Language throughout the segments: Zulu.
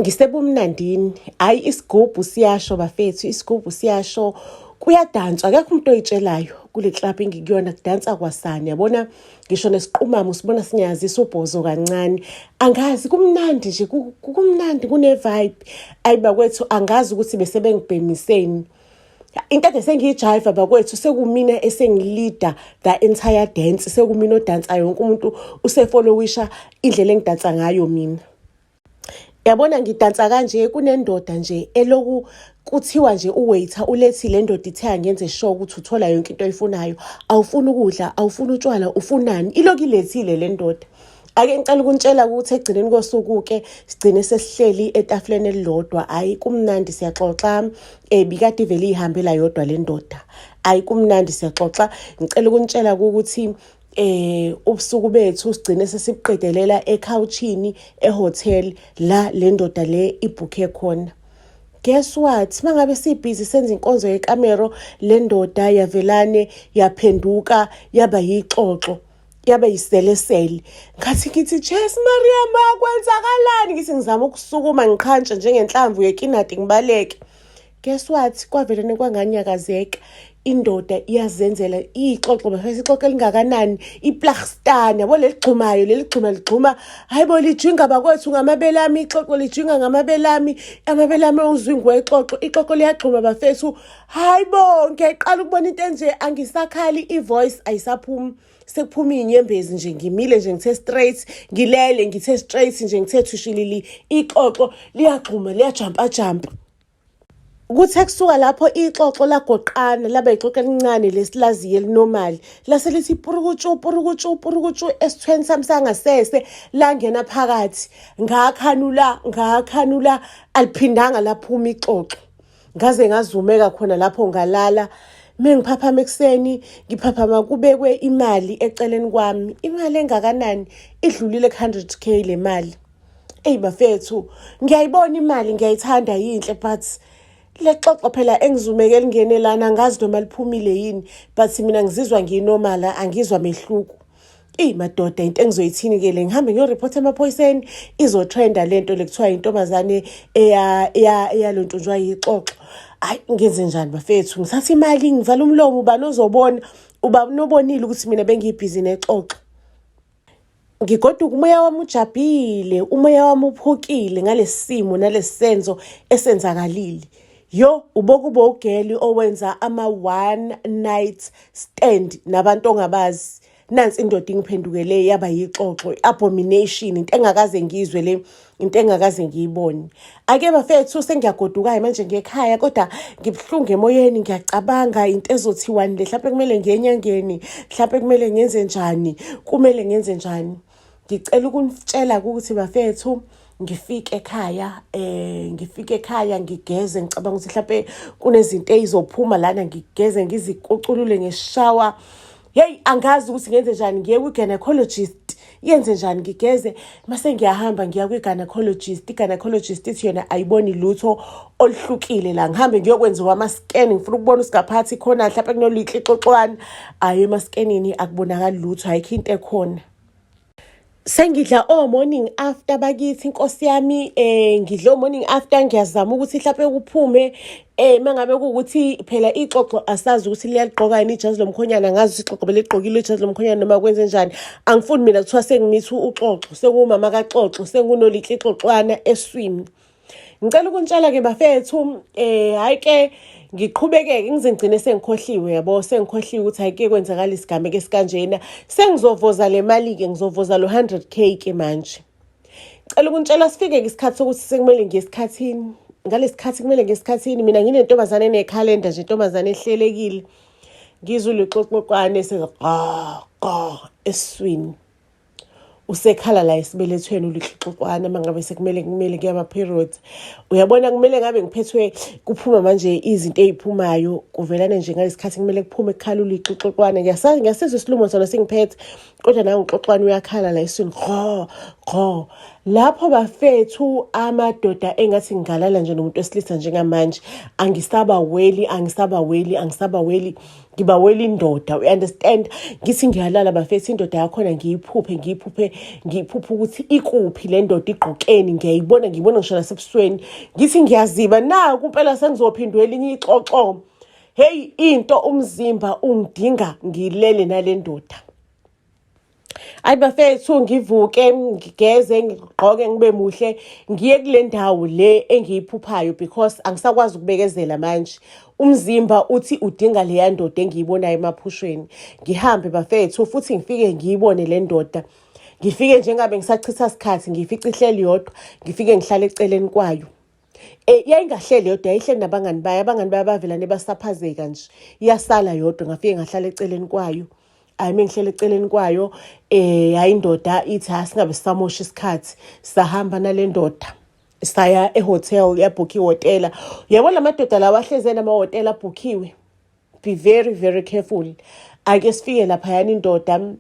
ngisebumnandini. Hayi isigubhu siyasho bafethu, isigubhu siyasho. Kuyadanswa, akekho umuntu oyitshelayo kule club engikuyona kudansa kwasani. Yabona ngisho nesiqhumamo sibona sinyazisa ubhozo kancane. Angazi kumnandi nje, kumnandi kune vibe. Ayi bakwethu angazi ukuthi bese bengibhemiseni. Into ade sengiyijive bakwethu sekumina esengilida the entire dance, sekumina odansa yonke umuntu usefollowisha indlela engidansa ngayo mina. Yabona ngidansa kanje kunendoda nje eloku kuthiwa nje uwaiter ulethi le ndoda ithe angenze sure ukuthi uthola yonke into oyifunayo. Awufuni ukudla, awufuni utshwala, ufunani? Iloku ilethile le ndoda. Ake ngicela ukuntshela ukuthi egcineni kosuku ke sigcine sesihleli etafuleni elilodwa. Hayi kumnandi siyaxoxa. Bikade vele ihambela yodwa le ndoda. Hayi kumnandi siyaxoxa. Ngicela ukuntshela ukuthi ubusuku bethu sigcine sesiqedelela ekhawuchini ehotel la le ndoda le ibhukhe khona. Guess what? Mangabe sibhizi senza inkonzo yekamero, le ndoda yavelane yaphenduka yaba yixoxo, yaba yiselesele. Ngathi ngithi Jess Mariam kwenzakalani? Ngithi ngizama ukusukuma ngiqhantshe njengenhlamvu yekinati ngibaleke. Guess what? Kwavelene kwanganyakazeka. Indoda iyazenzela ixoxo bafisa ixoxo elingakanani iplagstani yabo leligxumayo ligxuma hayibo lijinga bakwethu ngamabelami ixoxo lijinga ngamabelami amabelami uzwingwe ixoxo liyagxuma bafethu hayibo ngiyayiqala ukubona into enje angisakhali ivoice ayisaphumi sekuphuma inyembezi nje ngimile nje ngithe straight ngilele ngithe straight nje ngithe thushilili ixoxo liyagxuma liyajumpa Kuthe kusuka lapho ixoxo lagoqana laba ixoxo elincane lesilaziye elinormal lase lithi purukutshu esithweni sami sangasese langena phakathi ngakhanula aliphindanga laphuma ixoxo ngaze ngazumeka khona lapho ngalala mengiphaphama ekseni ngiphaphama kubekwe imali eceleni kwami imali engakanani idlulile 100k le mali bafethu ngiyayibona imali ngiyayithanda yinhle but lexoxo phela engizumeke lingene lana ngazi noma liphumile yini but mina ngizizwa nginormal angizwa mehluko madoda into engizoyithini ke le ngihambe ngiyoreport emaphoyiseni izotrenda lento lekuthiwa intombazane eyalontunjwa yixoxo hayi ngenze njani bafethu ngithatha imali ngivala umlomo ubani ozobona uba nobonile ukuthi mina bengibhizi nexoxo ngigoduka umoya wami ujabhile umoya wami uphukile ngalesimo nalesenzo esenzakalile ubokubo ugeli owenza ama one night stand nabantu ongabazi nansi indoda ingiphendukele yaba yixoxo abomination into engakaze ngizwe le into engakaze ngiyibone ake bafethu sengiyagoduka manje ngekhaya kodwa ngibhlunge emoyeni ngiyacabanga into ezothiwani le mhlawumbe kumele ngenyangeni mhlawumbe kumele ngenze njani kumele ngenze njani ngicela ukunitshela ukuthi bafethu ngifike ekhaya ngigeze ngicabanga ukuthi mhlawumbe kunezinto ezizophuma lana ngigeze ngizikuculule ngeshower angazi ukuthi ngenze njani ngiye ku-gynecologist yenze njani ngigeze mase ngiyahamba ngiya kwi-gynecologist i-gynecologist ithi yona ayiboni lutho oluhlukile la ngihambe ngiyokwenziwa ama-scan ngifuna ukubona usigaphathi khona mhlawumbe kunolithle ixoxwana ema-scanini akubonakali lutho ayikho into ekhona sengidla morning after bakithi inkosi yami ngidla morning after ngiyazama ukuthi mhlawumbe kuphume mangabe kuukuthi phela ixoxo asazi ukuthi liyaliqoka yini ijazi lomkhonyana ngazi ixoxo beligqokile ijazi lomkhonyana noma kwenze njani angifuni mina kuthiwa sengimitha uxoxo sengumama kaxoxo sengunolihle ixoxwana eswimi ngicela ukuntshela ke bafethu hayi ke ngiqhubekeke ngize ngigcine sengikhohliwe yabo sengikhohliwe ukuthi ayike kwenzakala isigame ke sikanjena sengizovoza le mali ke ngizovoza lo 100k ke manje ngicela ukuntshela sifike isikhathi sokuthi sekumele ngesikhathini ngalesikhathi kumele ngesikhathini mina nginentombazane enekhalenda nje intombazane ehlelekile ngizule ixoxoqwane eswini usekhala la esibelethweni ulixoxwana mangabe sekumele kuyama period uyabona kumele ngabe ngiphethwe kuphuma manje izinto eziphumayo kuvelane nje ngalesikhathi kumele kuphume ekhala ulixoxwana ngiyasizwa isilumo sona singiphethe kodwa nawe uxoxwana uyakhala la eswini Lapho bafethu amadoda engathi ngigalala nje nomuntu wesilisa njengamanje, angisabaweli, ngibawela indoda, u-understand? Ngithi ngiyalala bafethu, indoda yakhona ngiyiphuphe ukuthi ikuphi le ndoda, igqokeni, ngiyibona ngisho nasebusweni. Ngithi ngiyaziba naku impela sengizophindwa elinye ixoxo. Hey, into umzimba ungidinga ngilele nale ndoda. Ayi bafethu, ngivuke ngigeze ngigqoke ngibe muhle ngiye kule ndawo le engiyiphuphayo, because angisakwazi ukubekezela manje. Umzimba uthi udinga leya ndoda engiyibonayo emaphushweni. Ngihambe bafethu futhi ngifike ngiyibone le ndoda. Ngifike njengabe ngisachitha isikhathi, ngifice ihleli yodwa, ngifike ngihlale eceleni kwayo. Yayingahleli yodwa, yayihleli nabangani bayo bavelane basaphazeka nje. Iyasala yodwa, ngafike ngahlala eceleni kwayo. Mengihlele eceleni kwayo, hayi indoda ithi asingabe samosha isikhathi, sahamba nale ndoda saya ehotel, yabhukha ihhotela. Yabo lamadoda lawa ahleze namahhotela abhukhiwe. Be very, very careful. Ake sifike laphayana indoda,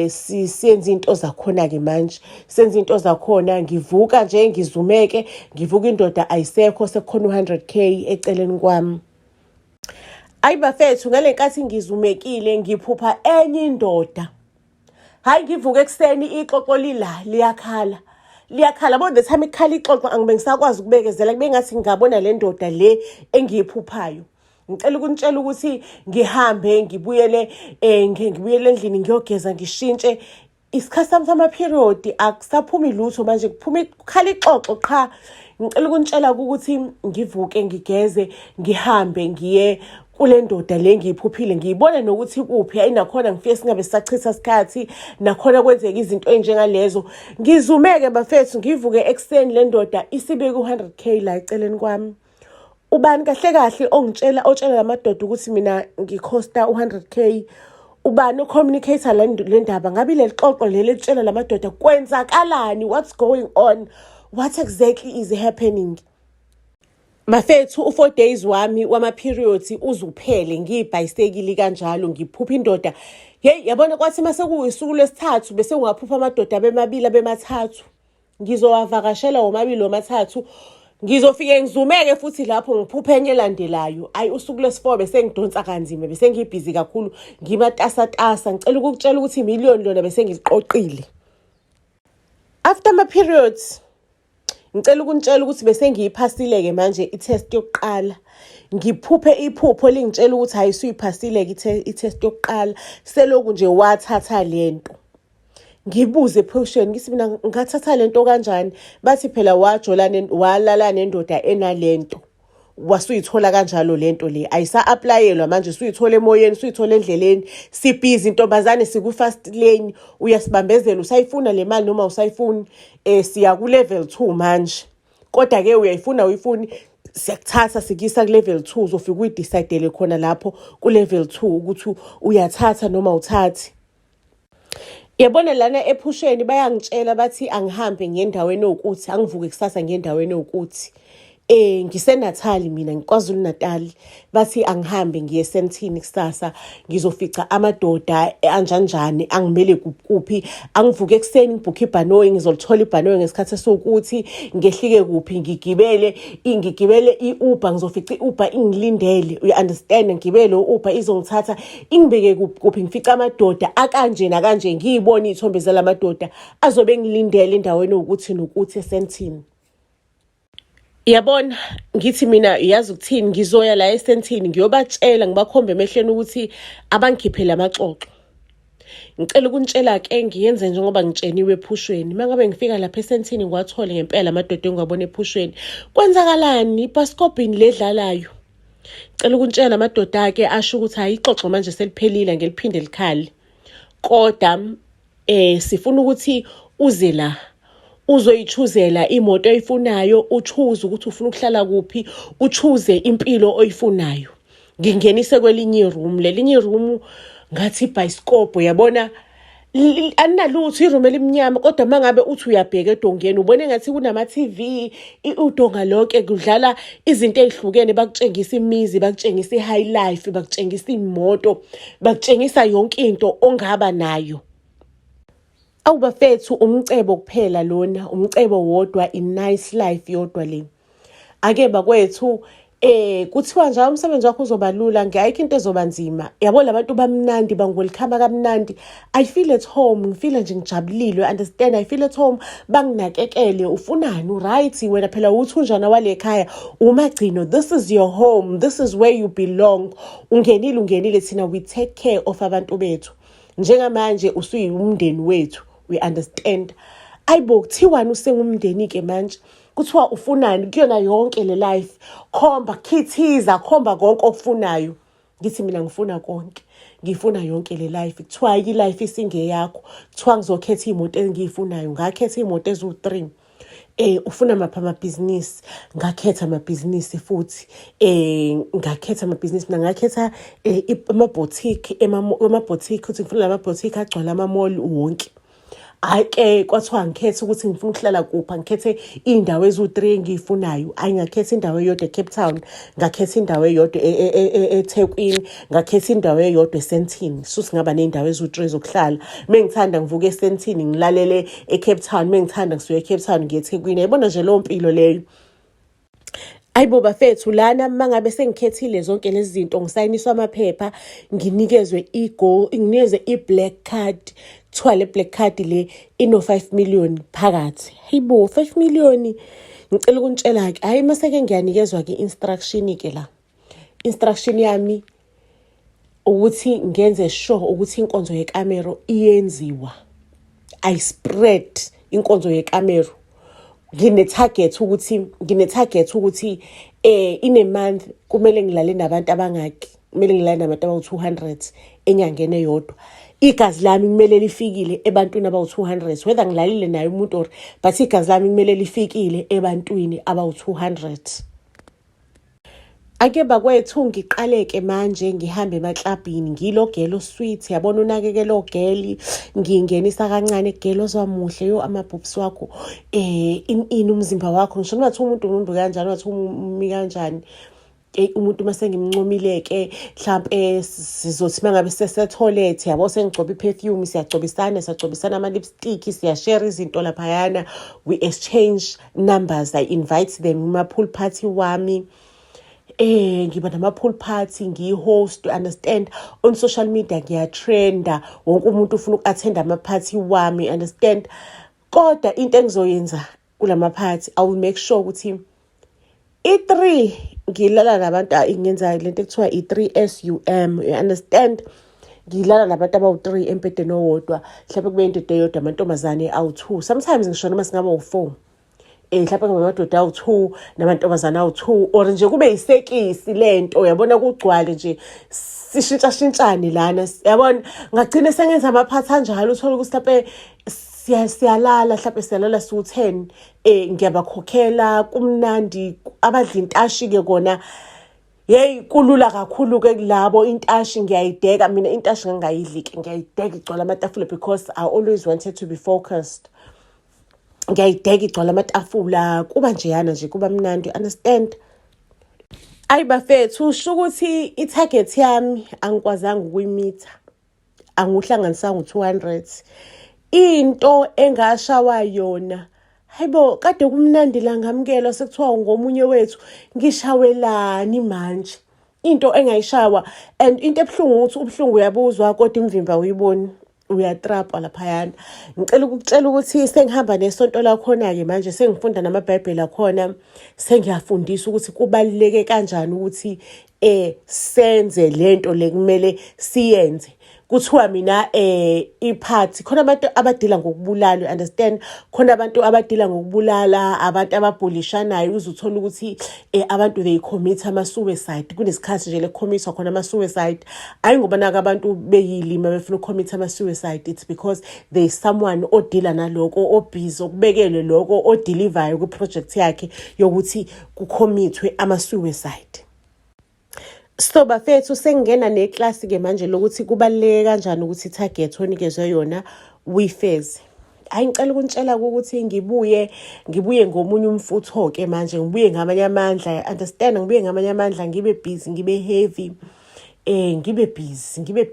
siyenza into zakhona-ke manje. Senza into zakhona, ngivuka nje ngizumeke, ngivuka indoda ayisekho, sekukhona u-100K eceleni kwami. Ayi bafethu, ngale nkathi ngizumekile ngiphupha enye indoda. Hayi ngivuka ekuseni ixoxo liyakhala. Bo the time ikhala ixoxo angibe ngisakwazi ukubekezela, kube ngathi ngabona le ndoda le engiyiphuphayo. Ngicela ukunitshela ukuthi ngihambe ngibuyele endlini ngiyogeza ngishintshe. Isikhathi sami sama-period akusaphumi lutho manje, kukhala ixoxo qha. Ngicela ukunitshela ukuthi ngivuke ngigeze ngihambe ngiye kule ndoda le ngiyiphuphile, ngiyibone nokuthi kuphi. Hayi nakhona ngifike singabe sisachitha isikhathi, nakhona kwenzeka izinto enjengalezo. Ngizumeke bafethu, ngivuke ekuseni le ndoda isibeke u-100K la eceleni kwami. Ubani kahle otshela lamadoda ukuthi mina ngikhosta u-100K? Ubani ocommunicator le ndaba? Ngabe leli xoxo leli litshela lamadoda kwenzakalani? What's going on? What exactly is happening? Mafethu, u4 days wami wama-periods uzuphele ngiyibhayisekili kanjalo, ngiphupha indoda. Yabona kwathi mase kuyisuku lesithathu bese ungaphupha amadoda bemabili bemathathu. Ngizowavakashela womabili womathathu. Ngizofike ngizumeke futhi lapho ngiphuphe enye elandelayo. Ayi usuku lesi4 bese ngidonsa kanzima, bese ngibhizi kakhulu, ngimatasatasa. Ngicela ukukutshela ukuthi imiliyoni lona bese ngiziqoqile. After my periods, ngicela ukunitshela ukuthi bese ngiyiphasile-ke manje i-test yokuqala. Ngiphuphe iphupho lingitshela ukuthi hayi suyiphasile-ke i-test yokuqala, seloku nje wathatha lento. Ngibuze ephesheni ngithi mina ngathatha lento kanjani? Bathi phela walala nendoda enalento. Wasuyithola kanjalo lento le, ayisa-applyelwa manje, suyithola emoyeni, suyithola endleleni. Sibhizi intombazane, siku-fast lane, uyasibambezela usayifuna le mali noma usayifuni. Siya ku-level 2 manje, kodwa-ke uyayifuni siyakuthatha sikuyisa ku-level 2, uzofika uyidecidele khona lapho ku-level 2 ukuthi uyathatha noma uthathi. Yabona lana ephusheni bayangitshela bathi angihambe ngendaweni ukuthi, angivuke kusasa ngendaweni ukuthi. NgiseNatal mina, ngiKwaZulu Natal. Bathi angihambe ngiye eSandton kusasa, ngizofica amadoda anjanjani, angimele kuphi. Angivuke ekuseni ngibhukhe ibhanoyi, ngizolithola ibhanoyi ngesikhathi esokuthi. Ngehlike kuphi, ngigibele i-Uber, ngizofica i-Uber ingilindele. You understand? Ngigibele u-Uber izongithatha ingibeke kuphi, ngifica amadoda akanje nakanje, ngiyibona izithombe zalamadoda azobe ngilindele endaweni ukuthi nokuthi eSandton. Yabona, ngithi mina yazi ukuthini, ngizoya la eSandton ngiyobatshela, ngibakhombe emehlweni ukuthi abangikhiphele amaxoxo. Ngicela ukunitshela-ke ngiyenze njengoba ngitsheniwe ephushweni. Mangabe ngifika lapha eSandton ngiwathole ngempela amadoda engiwabona ephushweni, kwenzakalani? Ibhasikobhini ledlalayo. Ngicela ukunitshela amadoda-ke asho ukuthi hayi ixoxo manje seliphelile, ngeliphinde likhali. Kodwa sifuna ukuthi uze la uzoyichuzela imoto oyifunayo, uchoose ukuthi ufuna ukuhlala kuphi, uchoose impilo oyifunayo. Ngingenise kwelinye iroom, lelinye iroom ngathi ibhayisikobho. Yabona aninalutho, iroom elimnyama, kodwa mangabe uthi uyabheka edongeni ubone ngathi kunama-TV, udonga lonke kudlala izinto ezihlukene. Bakutshengisa imizi, bakutshengisa i-high life, bakutshengisa imoto, bakutshengisa yonke into ongaba nayo. Awubafethu umcebo kuphela lona, umcebo wodwa, i-nice life yodwa le. Ake bakwethu kuthiwa nje umsebenzi wakho uzoba lula, ngayikho into ezoba nzima. Yabo labantu bamnandi bangwelikhama kamnandi. I feel at home, ngifila nje ngijabulile, understand? I feel at home, banginakekele. Ufunani, right? Wena phela uthunjana wale ekhaya, umagcino. This is your home. This is where you belong. Ungenile thina, we take care of abantu bethu. Njengamanje usuyumndeni wethu, we understand. Ayibo kuthiwani usengumndeni ke manje? Kuthiwa ufunani kuyona yonke le life, khomba khithiza, khomba konke okufunayo. Ngithi mina ngifuna konke, ngifuna yonke le life. Kuthiwa i-life isingeyakho, kuthiwa ngizokhetha imoto engiyifunayo, ngakhetha imoto ezu-3. Ufuna mapha amabhizinisi, ngakhetha amabhizinisi futhi. Ngakhetha amabhizinisi, mina ngakhetha amaboutique, amaboutique ukuthi ngifuna amaboutique agcwala ama-mall wonke. Hhayi-ke kwathiwa ngikhethe ukuthi ngifuna ukuhlala kupha, ngikhethe iy'ndawo ezu-3 engiyifunayo. Hhayi, ngakhetha indawo eyodwa eCape Town, ngakhetha indawo eyodwa eThekwini, ngakhetha indawo eyodwa eSandton. Suthi ngaba ney'ndawo ezu-3 zokuhlala. Mengithanda ngivuke eSandton ngilalele eCape Town, mengithanda ngisuke eCape Town ngiye eThekwini. Yayibona nje leyo mpilo leyo. Ayibo bafethu lana mangabe sengikhethile zonke lezi zinto, ngisayiniswa amaphepha, nginikezwe nginikezwe i-black card. Kuthiwa le black card le ino-5 million phakathi. Hayibo 5 million. Ngicela ukunitshela-ke, hhayi maseke ngiyanikezwa-ke instruction-ke la. Instruction yami ukuthi ngenze sure ukuthi inkonzo yekamero iyenziwa. I spread inkonzo yekamero. Ngine-target ukuthi in a month kumele ngilale nabantu abangaki, kumele ngilale nabantu abawu-200 enyangeni eyodwa. Igazi lami kumele lifikile ebantwini abawu-200, whether ngilalile naye umuntu or, but igazi lami kumele lifikile ebantwini abawu-200. Ake bakwethu ngiqaleke manje ngihambe emaklabhini, ngilogelo sweet, yabona unakekela ogeli, ngingenisa kancane egelo ozwamuhle, yo amabhubsi wakho, ini umzimba wakho, ngisho ngathi umuntu kanjani, wathi umi kanjani. Umuntu mase ngimncomile-ke mhlampe sizothi mangabe sesetoilet, yabo sengigcoba i-perfume, siyagcobisana ama-lipstick, siyashare izinto laphayana, we exchange numbers. I invite them kuma-pool party wami. Ngiba nama-pool party, ngiyi-host, understand? On social media ngiyatrenda, wonke umuntu ufuna uku-attenda ama-party wami, understand? Kodwa into engizoyenza kulamaphathi, I will make sure ukuthi i-3 ngilala nabantu, ngenza lento ekuthiwa i-3SUM, you understand? Ngilala nabantu abawu-3 embhedeni owodwa, mhlawumbe kube indoda eyodwa, amantombazane awu-2, sometimes ngisho noma singaba u-4. Mhlawumbe ngamadoda awu-2 namantombazane awu-2, or nje kube yisekisi lento, yabona kugcwale nje sishintshashintshane lana, yabona. Ngagcina sengenza amaphathi anjalo, uthole ukuthi mhlawumbe siyalala, mhlawumbe siyalala siwu-10. Ngiyabakhokhela, kumnandi. Abadla intashi-ke kona, yeyi kulula kakhulu-ke kulabo. Intashi ngiyayideka mina, intashi ngangayidli-ke, ngiyayideka igcwala amatafula because I always wanted to be focused. Ngiyayideka igcwala amatafula, kuba njeyana nje, kuba mnandi, understand? Ayi bafethu, usho ukuthi i-target yami angikwazanga ukuyimitha, anguhlanganisanga u-200. Into engashawa yona, hayibo kade kumnandi la ngamukela sekuthiwa ngomunye wethu, ngishawelani manje. Into engayishawa, and into ebuhlungu ukuthi ubuhlungu uyabuzwa kodwa imvimba uyiboni, uyatrapa laphayana. Ngicela ukukutshela ukuthi sengihamba nesonto lakhona-ke manje, sengifunda namabhayibheli akhona, sengiyafundisa ukuthi kubaluleke kanjani ukuthi senze lento le kumele siyenze. Kuthiwa mina iphathi, khona abantu abadila ngokubulala, you understand? Khona abantu abadila ngokubulala, abantu ababhulishanayo, uzuthola ukuthi abantu they commit ama-suicide. Kunesikhathi nje le-commit-wa khona ama-suicide. Ayi ngoba naka abantu beyilima befuna uku-commit ama-suicide, it's because there is someone odila naloko, obhizi okubekelwe loko, odelivayo kwi-project yakhe yokuthi ku-commit-we ama-suicide. So bafethu sengingena neclass-ke manje lokuthi kubaluleke kanjani ukuthi i-target onikezwe yona uyifeze. Hayi ngicela ukunitshela ukuthi ngibuye ngomunye umfutho-ke manje, ngibuye ngamanye amandla, understand? Ngibuye ngamanye amandla, ngibe busy, ngibe heavy. ngibe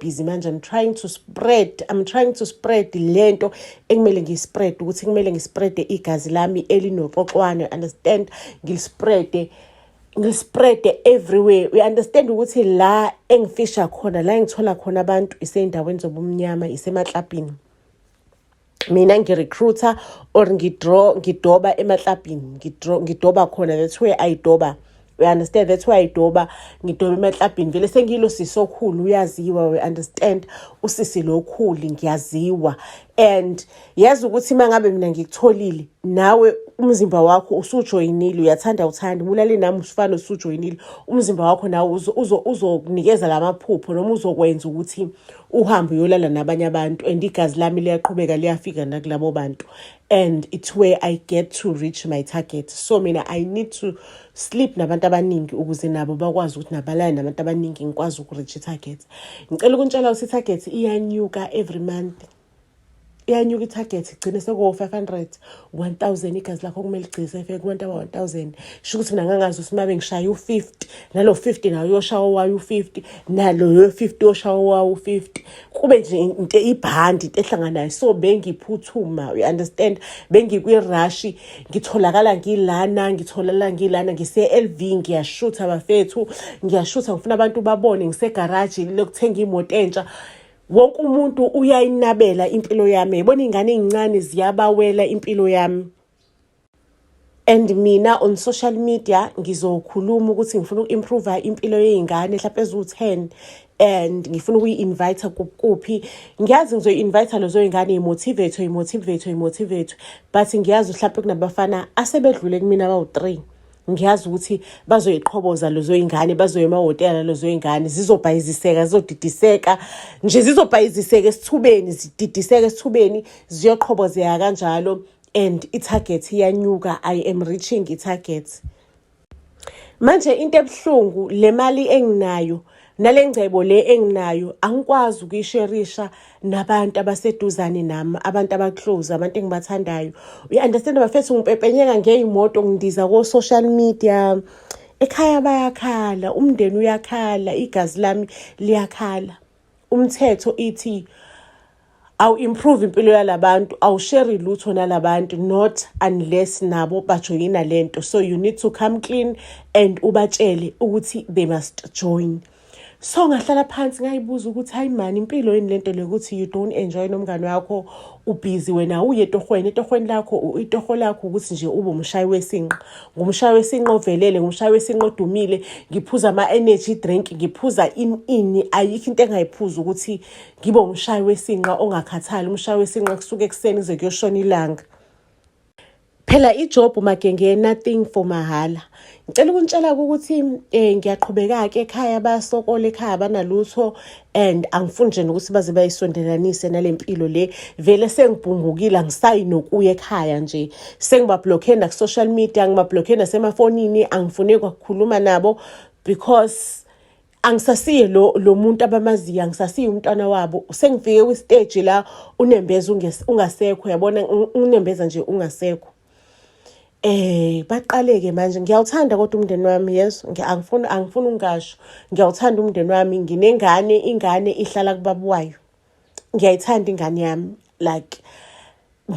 busy manje. I'm trying to spread lento ekumele ngispread, ukuthi kumele ngispread igazi lami elinoxoxwane, understand, ngispread everywhere. We understand ukuthi la engifisha khona, la ngithola khona abantu isey'ndaweni zobumnyama, isemaklabhini. Mina ngi-recruiter or ngidoba emaklabhini, ngidoba khona, that's where I doba. We understand, that's why I doba, ngidoba emaklabhini. Vele sengilo sisokhulu, uyaziwa, we understand, usisi lokhulu ngiyaziwa. And yazi ukuthi mangabe mina ngikutholile, nawe umzimba wakho usujoyinile, uyathanda uthanda, mulale nami usifana usujoyinile, umzimba wakho nawe uzokunikeza lamaphupho, noma uzokwenza ukuthi uhambe uyolala nabanye abantu, and igazi lami liyaqhubeka liyafika nakulabo bantu. And it's where I get to reach my target. So mina I need to sleep nabantu abaningi ukuze nabo bakwazi ukuthi nabalala nabantu abaningi ngikwazi ukureach i-target. Ngicela ukuntshela ukuthi i-target iyanyuka every month. Iyanyuka i-target, igcine sekuwo-500, 1000 igazi lakho kumele ligcine sefike kubantu aba-1000. Sho ukuthi mina ngangazi ukuthi uma bengishaya u-50, nalo 50 nawo uyoshawa wayo u-50, nalo yo 50 uyoshawa wayo u-50. Kube nje into ibhandi, into ehlanganayo. So bengiphuthuma, you understand, bengikwi-rush, ngitholakala ngilana, ngise-LV, ngiyashutha bafethu, ngifuna abantu babone, ngise-garage lokuthenga imoto entsha. Wonke umuntu uyayinabela impilo yami. Yabona ingane ezincane ziyabawela impilo yami. And mina on social media ngizokhuluma ukuthi ngifuna uku-improve impilo yezingane mhlawumbe eziwu-10, and ngifuna ukuyi-invite kuphi. Ngiyazi ngizoyi-invite lezo zingane imotivate, but ngiyazi mhlawumbe kunabafana asebedlule kumina abawu-3. Ngiyazi ukuthi bazoyiqhoboza lezo ingane, bazoya emahhotela lezo ingane, zizobhayiziseka, zizodidiseka nje, zizobhayiziseka esithubeni, zididiseka esithubeni, ziyoqhobozeka kanjalo. And i-target iyanyuka, I am reaching i-target. Manje into ebuhlungu, le mali enginayo nale ngcebo le enginayo angikwazi ukuyisherisha nabantu abaseduzane nami, abantu abaclose, abantu engibathandayo. You understand, bafethu ngipepenyeka ngeyimoto, ngidiza ko social media. Ekhaya bayakhala, umndeni uyakhala, igazi lami liyakhala. Umthetho ithi awu-improve impilo yalabantu, awushare lutho nalabantu, not unless nabo bajoyina lento. So you need to come clean and ubatshele ukuthi they must join. So ngahlala phansi ngayibuza ukuthi hayi mani, impilo yini lento le ukuthi you don't enjoy nomngane wakho, ubusy wena uye etohweni lakho, itoho lakho ukuthi nje ube umshayi wesinqa. Ngumshayi wesinqa ovelele, ngumshayi wesinqa odumile, ngiphuza ama-energy drink, ngiphuza ini, ayikho into engayiphuza ukuthi ngibe umshayi wesinqa ongakhathali, umshayi wesinqa kusuke ekuseni kuze kuyoshona ilanga. Phela ijob magenge nothing for mahala. Ngicela ukuntshela ukuthi ngiyaqhubeka-ke ekhaya, bayasokola ekhaya, banalutho, and angifuni nje nokuthi baze bayisondelanise nalempilo le. Vele sengibhungukile, angisayi nokuya ekhaya nje. Sengibablockhe na ku-social media, ngibablockhe nasemafonini, angifuni ukukhuluma nabo because angisasiye lo muntu abamaziyo, angisasiye umntwana wabo. Sengifike kwi-stage la unembeza ungasekho, yabona, unembeza nje ungasekho. Baqaleke manje. Ngiyawuthanda kodwa umndeni wami, yes, angifuni ungasho. Ngiyawuthanda umndeni wami, nginengane, ingane ihlala kubaba wayo. Ngiyayithanda ingane yami, like,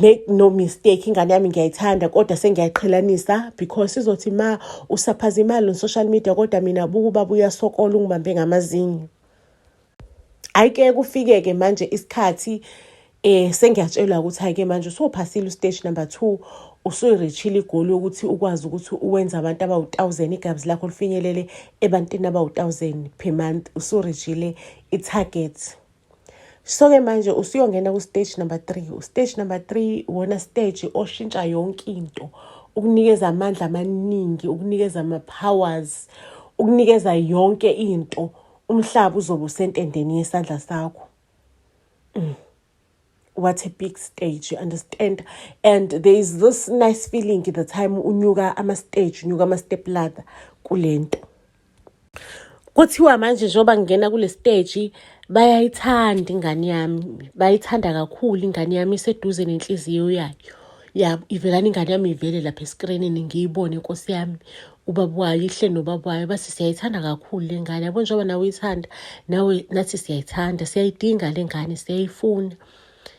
make no mistake, ingane yami ngiyayithanda, kodwa sengiyayiqhelanisa because izothi ma usaphaza imali on social media kodwa mina buku baba uyasokola ungibambe ngamazinyo. Ayike kufike-ke manje isikhathi sengiyatshelwa ukuthi hayike manje usuphasile stage number 2, usuyirichile igoli ukuthi ukwazi ukuthi uwenza abantu abawu-1000, igazi lakho lifinyelele ebantwini abawu-1000 per month, usurichile i-target. So-ke manje usuyongena ku-stage number 3. Stage number 3 wona stage oshintsha yonke into, ukunikeza amandla amaningi, ukunikeza ama-powers, ukunikeza yonke into. Umhlaba uzobe usentendeni yesandla sakho. What a big stage, you understand? And there is this nice feeling at the time unyuka ama-stage, unyuka ama-step ladder kulento. Kuthiwa manje njengoba ngingena kule stage, bayayithanda ingane yami, bayithanda kakhulu ingane yami, iseduze nenhliziyo yayo. ya ivelani ingane yami ivele lapha esikrinini ngiyibone Nkosi yami. Ubaba wayo ihle nobaba wayo bathi siyayithanda kakhulu le ngane. Yabo njengoba nawe uyithanda, nawe nathi siyayithanda, siyayidinga le ngane, siyayifuna.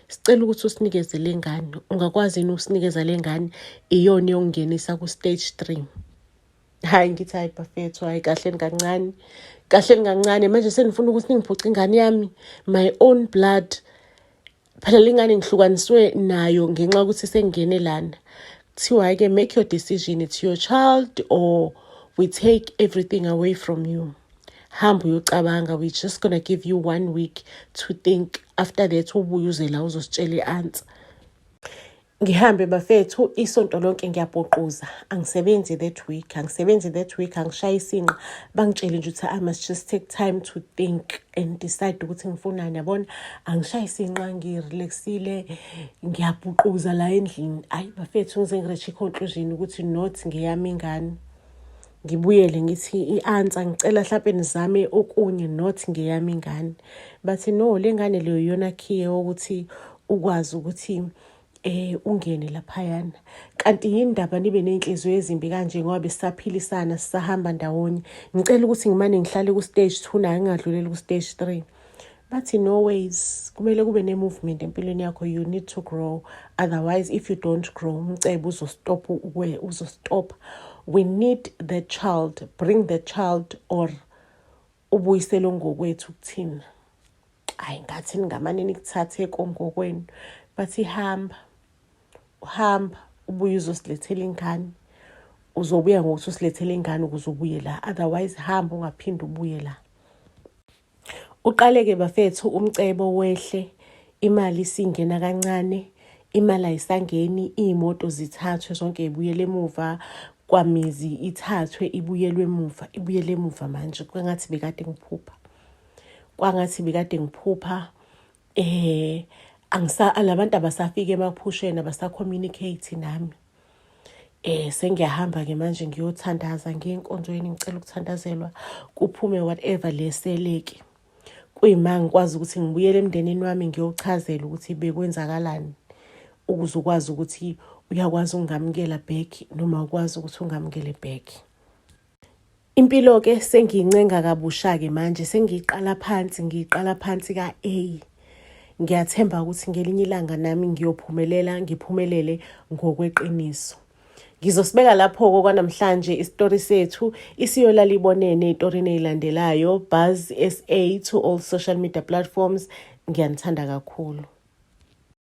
Sicela ukuthi usinikeze le ngane. Ungakwazi yini usinikeza le ngane? Iyona yokungenisa ku-stage 3. Hayi ngithi hayi bafethu, hayi kahleni kancane. Kahleni kancane manje senifuna ukuthi ningiphuce ingane yami, my own blood. Phela lengane ngihlukaniswe nayo ngenxa ukuthi sengene lana. Kuthiwa-ke make your decision, it's your child or we take everything away from you. Hamba uyocabanga, we're just gonna give you 1 week to think. After that ubuye uze la uzositshela i-answer. Ngihambe bafethu isonto lonke ngiyabhoquza. Angisebenzi that week, angishayi isinqa. Bangitshele nje ukuthi I must just take time to think and decide ukuthi ngifunani, yabona. Angishayi isinqa, ngirelaxile, ngiyabhuquza la endlini. Ayi bafethu ngize ngireach i-conclusion ukuthi not ngeyami ingane. Ngibuyele ngithi i-answer ngicela mhlawumbe nizame okunye, not ngeyami ingane. Bathi no, le ngane leyo yona khiye ukuthi ukwazi ukuthi ungene laphayana. Kanti yindaba nibe nenhliziyo ezimbi kanje ngoba besaphilisana sisahamba ndawonye. Ngicela ukuthi ngimane ngihlale ku-stage 2 naye ngingadluleli ku-stage 3. Bathi no ways, kumele kube ne-movement empilweni yakho, you need to grow. Otherwise if you don't grow, umcebo uzostop. We need the child, bring the child or ubuyisele ngokwethu kuthina. Hayi ngathi ningamane nikuthathe kongokwenu. Bathi hamba ubuye uzosilethela ingane. Uzobuya ngokuthi usilethele ingane ukuze ubuye la, otherwise hamba ungaphindi ubuye la. Uqaleke bafethu umcebo wehle, imali singena kancane, imali ayisangeni, imoto zithathwe zonke ibuyele emuva, kwamizi ithathwe ibuyele emuva manje. Kwangathi bekade ngiphupha. Labantu abasafika emaphusheni, abasa-communicate nami. Sengiyahamba-ke manje ngiyothandaza ngenkonzweni, ngicela ukuthandazelwa kuphume whatever leseleke. Kuyima ngikwazi ukuthi ngibuyele emndenini wami ngiyochazela ukuthi bekwenzakalani, ukuze ukwazi ukuthi uyakwazi ungamukela back noma ukwazi ukuthi ungamukele back. Impilo-ke sengiyincenga kabusha-ke manje, sengiyiqala phansi ka-A. Ngiyathemba ukuthi ngelinye ilanga nami ngiphumelele ngokweqiniso. Ngizosibeka lapho kwanamhlanje isitori sethu isiyolala ibonene ey'torini ey'landelayo. Buzz SA to all social media platforms. Ngiyanithanda kakhulu.